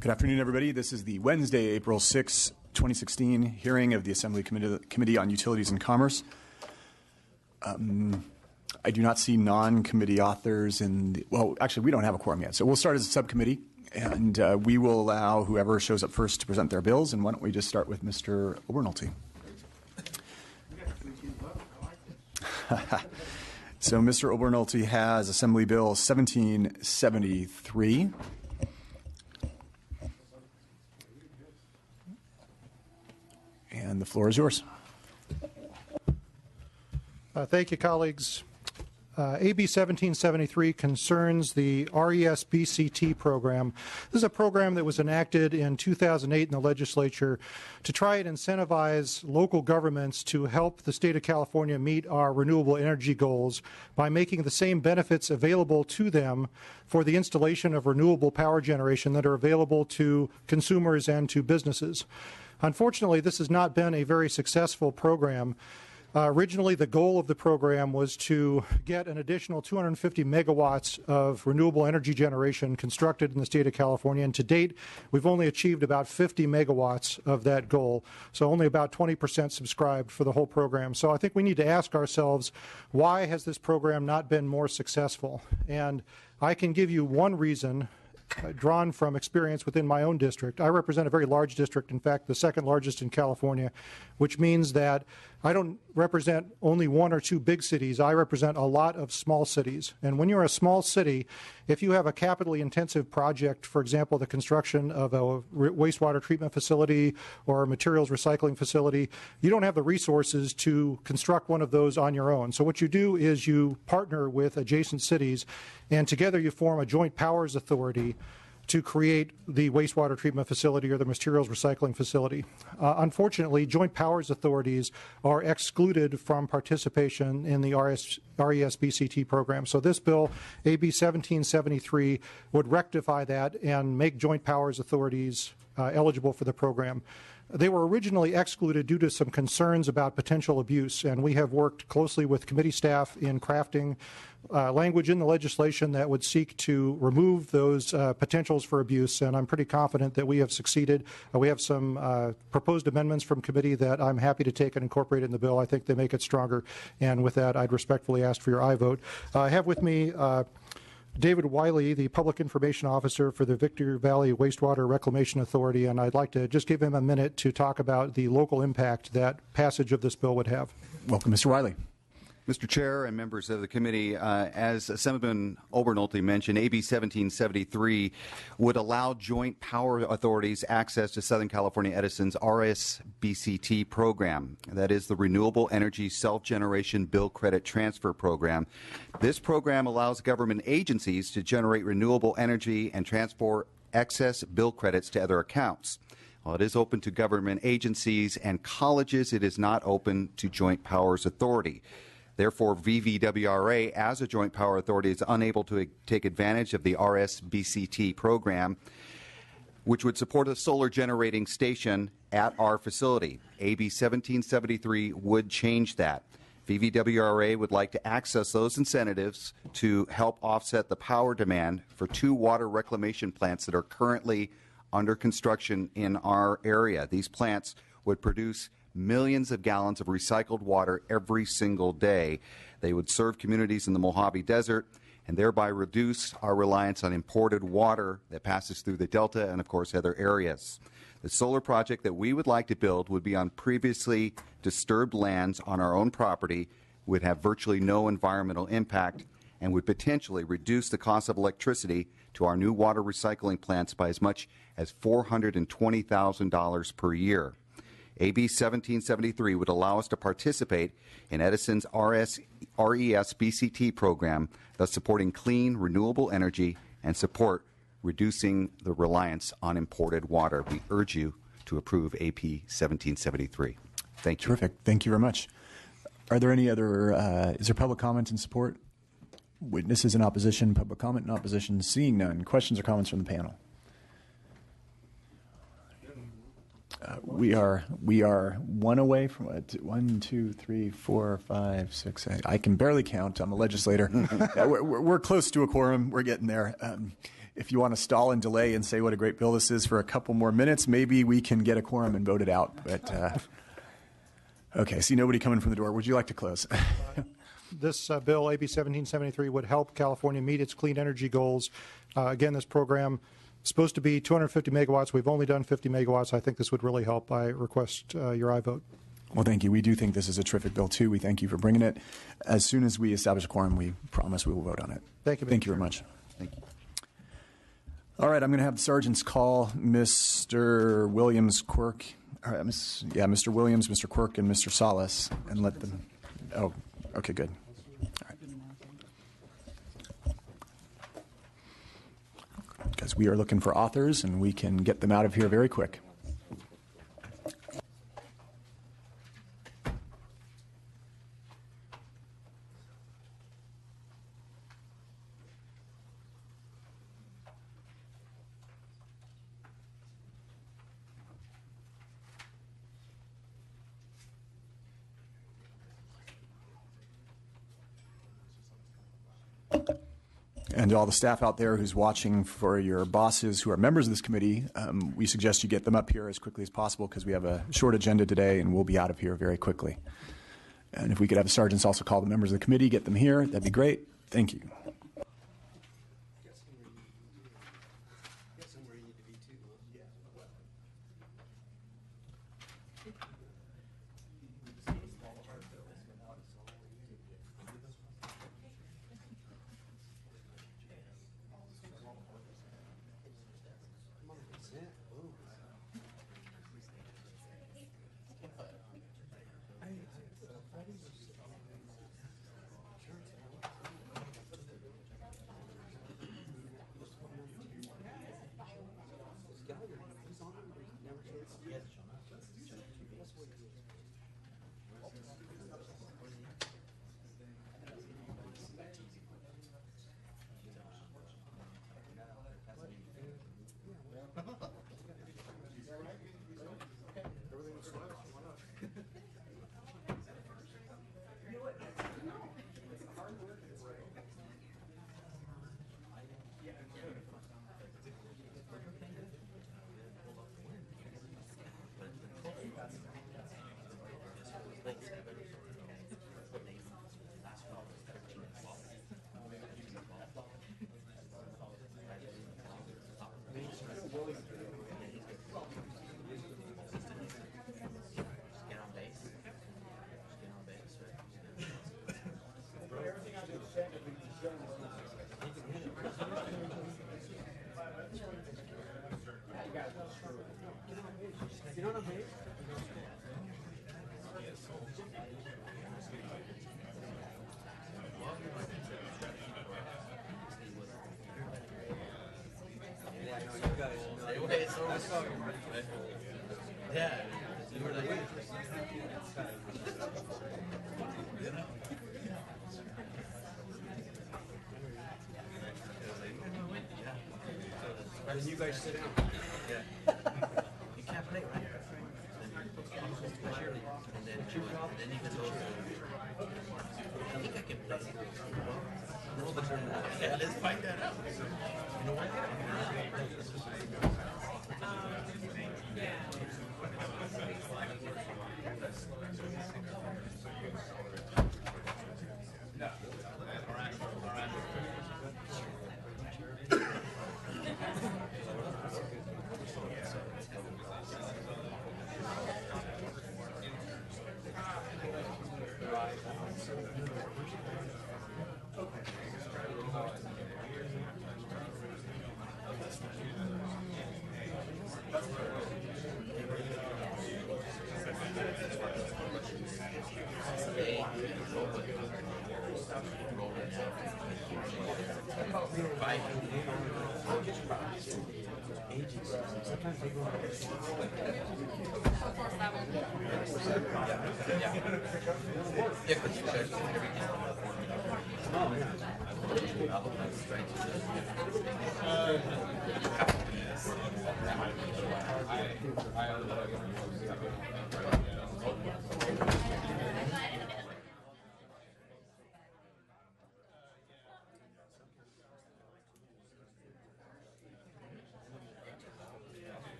Good afternoon, everybody. This is the Wednesday, April 6, 2016 hearing of the Assembly Committee on Utilities and Commerce. I do not see non-committee authors well, actually, we don't have a quorum yet, so we'll start as a subcommittee, and we will allow whoever shows up first to present their bills, and why don't we just start with Mr. Obernolte. So Mr. Obernolte has Assembly Bill 1773. And the floor is yours. Thank you, colleagues. AB 1773 concerns the RES-BCT program. This is a program that was enacted in 2008 in the legislature to try and incentivize local governments to help the state of California meet our renewable energy goals by making the same benefits available to them for the installation of renewable power generation that are available to consumers and to businesses. Unfortunately, this has not been a very successful program. Originally, the goal of the program was to get an additional 250 megawatts of renewable energy generation constructed in the state of California, and to date, we've only achieved about 50 megawatts of that goal, so only about 20% subscribed for the whole program. So I think we need to ask ourselves, why has this program not been more successful? And I can give you one reason drawn from experience within my own district. I represent a very large district, in fact, the second largest in California, which means that I don't represent only one or two big cities. I represent a lot of small cities. And when you're a small city, if you have a capitally intensive project, for example, the construction of a wastewater treatment facility or a materials recycling facility, you don't have the resources to construct one of those on your own. So what you do is you partner with adjacent cities, and together you form a joint powers authority to create the wastewater treatment facility or the materials recycling facility. Unfortunately, joint powers authorities are excluded from participation in the RES-BCT program. So this bill, AB 1773, would rectify that and make joint powers authorities eligible for the program. They were originally excluded due to some concerns about potential abuse, and we have worked closely with committee staff in crafting language in the legislation that would seek to remove those potentials for abuse, and I'm pretty confident that we have succeeded. We have some proposed amendments from committee that I'm happy to take and incorporate in the bill. I think they make it stronger, and with that, I'd respectfully ask for your aye vote. I have with me David Wiley, the Public Information Officer for the Victor Valley Wastewater Reclamation Authority, and I'd like to just give him a minute to talk about the local impact that passage of this bill would have. Welcome, Mr. Wiley. Mr. Chair and members of the committee, as Assemblyman Obernolte mentioned, AB 1773 would allow joint power authorities access to Southern California Edison's RES-BCT program. That is the Renewable Energy Self-Generation Bill Credit Transfer Program. This program allows government agencies to generate renewable energy and transport excess bill credits to other accounts. While it is open to government agencies and colleges, it is not open to joint powers authority. Therefore, VVWRA, as a joint power authority, is unable to take advantage of the RES-BCT program, which would support a solar generating station at our facility. AB 1773 would change that. VVWRA would like to access those incentives to help offset the power demand for two water reclamation plants that are currently under construction in our area. These plants would produce millions of gallons of recycled water every single day. They would serve communities in the Mojave Desert and thereby reduce our reliance on imported water that passes through the Delta and, of course, other areas. The solar project that we would like to build would be on previously disturbed lands on our own property, would have virtually no environmental impact, and would potentially reduce the cost of electricity to our new water recycling plants by as much as $420,000 per year. AB 1773 would allow us to participate in Edison's RES-BCT program, thus supporting clean, renewable energy and support reducing the reliance on imported water. We urge you to approve AP 1773. Thank you. Terrific. Thank you very much. Are there any other, is there public comment in support? Witnesses in opposition, public comment in opposition. Seeing none. Questions or comments from the panel? We are one away from 1, 2, 3, 4, 5, 6. I can barely count. I'm a legislator. We're close to a quorum. We're getting there. if you want to stall and delay and say what a great bill this is for a couple more minutes, maybe we can get a quorum and vote it out. But okay, I see nobody coming from the door. Would you like to close? This bill, AB 1773, would help California meet its clean energy goals. Again, this program is supposed to be 250 megawatts. We've only done 50 megawatts. I think this would really help. I request your aye vote. Well, thank you. We do think this is a terrific bill, too. We thank you for bringing it. As soon as we establish a quorum, we promise we will vote on it. Thank you. Thank you very much. Thank you. All right, I'm going to have the sergeants call Mr. Williams Quirk. All right, Mr. Williams, Mr. Quirk, and Mr. Salas, and let them. Oh, okay, good. All right. Because we are looking for authors, and we can get them out of here very quick. And to all the staff out there who's watching, for your bosses who are members of this committee, we suggest you get them up here as quickly as possible because we have a short agenda today and we'll be out of here very quickly. And if we could have the sergeants also call the members of the committee, get them here, that'd be great. Thank you. Then you guys sit down. Yeah. You can't play, right? And then even though I think I can play. Roll the turn. Yeah, let's find that out. You know what?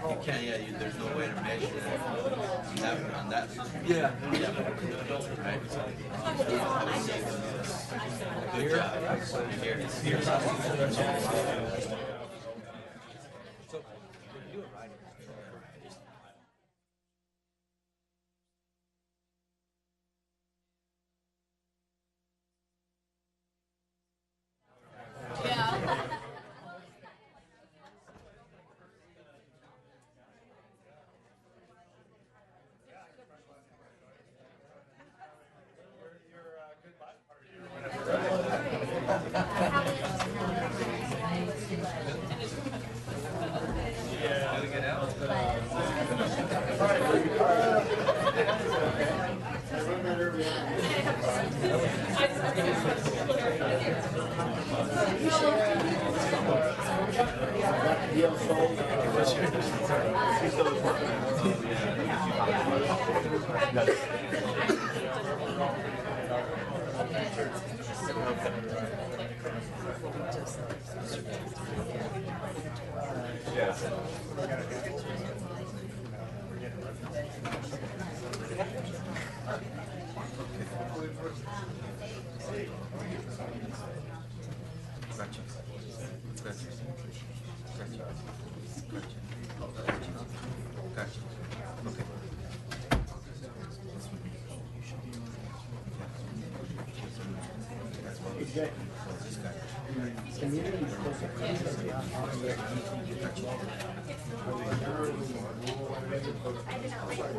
You can't, yeah, there's no way to measure that on that. Yeah. Right. Good job. Here.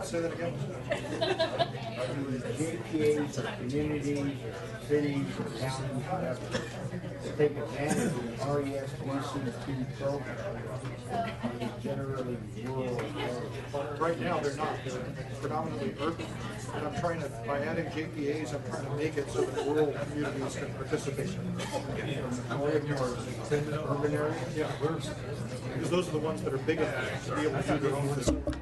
Say that again. JPAs or communities or cities or counties, whatever, to take advantage of the RESBCT program. Generally rural areas. Right now, they're not. They're predominantly urban. And I'm trying to, by adding JPAs, I'm trying to make it so that rural communities can participate. Urban areas? Yeah, because those are the ones that are big enough to be able to do their own business.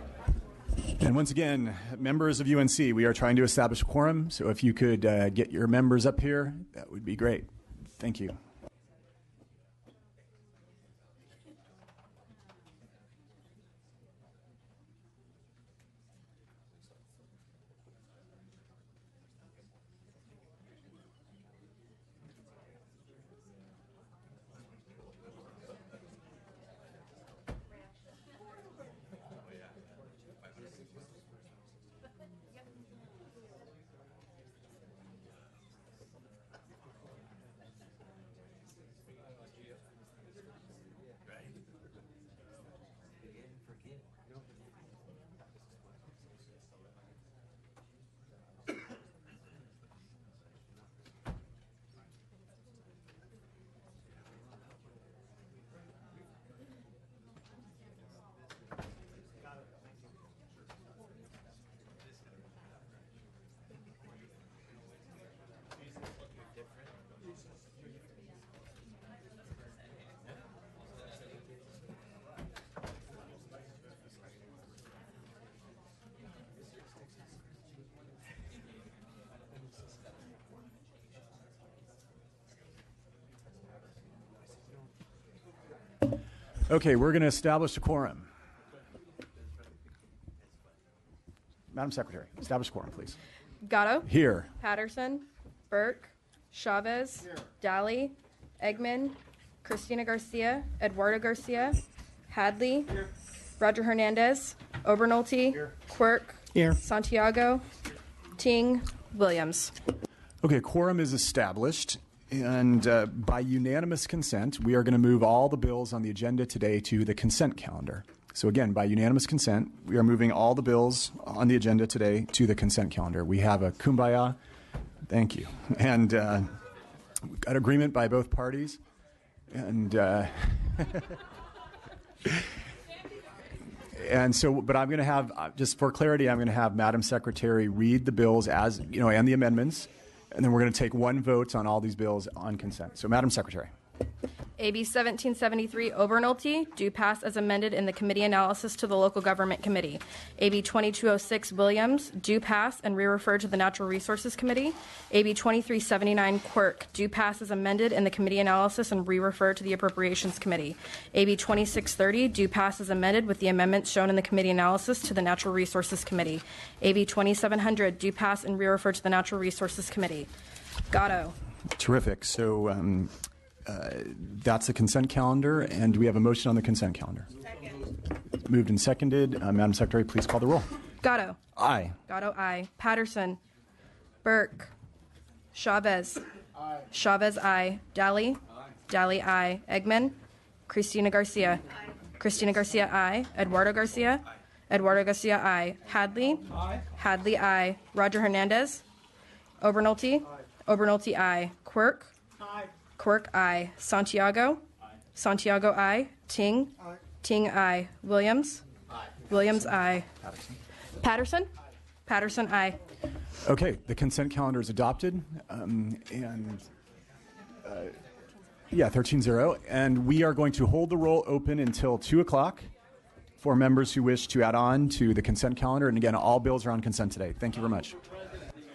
And once again, members of UNC, we are trying to establish a quorum, so if you could get your members up here, that would be great. Thank you. Okay, we're going to establish a quorum. Madam Secretary, establish a quorum, please. Gatto. Here. Patterson. Burke. Chavez. Daly. Eggman. Christina Garcia. Eduardo Garcia. Hadley. Roger Hernandez. Obernolte. Quirk. Here. Santiago. Ting. Williams. Okay, quorum is established, and by unanimous consent, we are going to move all the bills on the agenda today to the consent calendar. So again, by unanimous consent, we are moving all the bills on the agenda today to the consent calendar. We have a kumbaya, thank you, and we've got agreement by both parties, and and so, but I'm going to have, just for clarity, I'm going to have Madam Secretary read the bills as, you know, and the amendments, and then we're going to take one vote on all these bills on consent. So, Madam Secretary. AB 1773 Obernolte, do pass as amended in the committee analysis to the Local Government Committee. AB 2206 Williams, do pass and re-refer to the Natural Resources Committee. AB 2379 Quirk, do pass as amended in the committee analysis and re-refer to the Appropriations Committee. AB 2630, do pass as amended with the amendments shown in the committee analysis to the Natural Resources Committee. AB 2700, do pass and re-refer to the Natural Resources Committee. Gatto. Terrific. So, that's the consent calendar, and we have a motion on the consent calendar. Second. Moved and seconded. Madam Secretary, please call the roll. Gatto. Aye. Gatto, aye. Patterson. Burke. Chavez. Aye. Chavez, aye. Daly. Aye. Daly, aye. Eggman. Christina Garcia. Aye. Christina Garcia, aye. Eduardo Garcia. Aye. Eduardo Garcia, aye. Hadley. Aye. Hadley, aye. Roger Hernandez. Obernolte. Aye. Obernolte, aye. Quirk. Aye. Quirk, aye. Santiago. Aye. Santiago, aye. Ting. Aye. Ting, aye. Williams. Aye. Williams, aye. Patterson. Aye. Patterson, aye. Okay, the consent calendar is adopted, yeah, 13-0, and we are going to hold the roll open until 2 o'clock for members who wish to add on to the consent calendar. And again, all bills are on consent today. Thank you very much.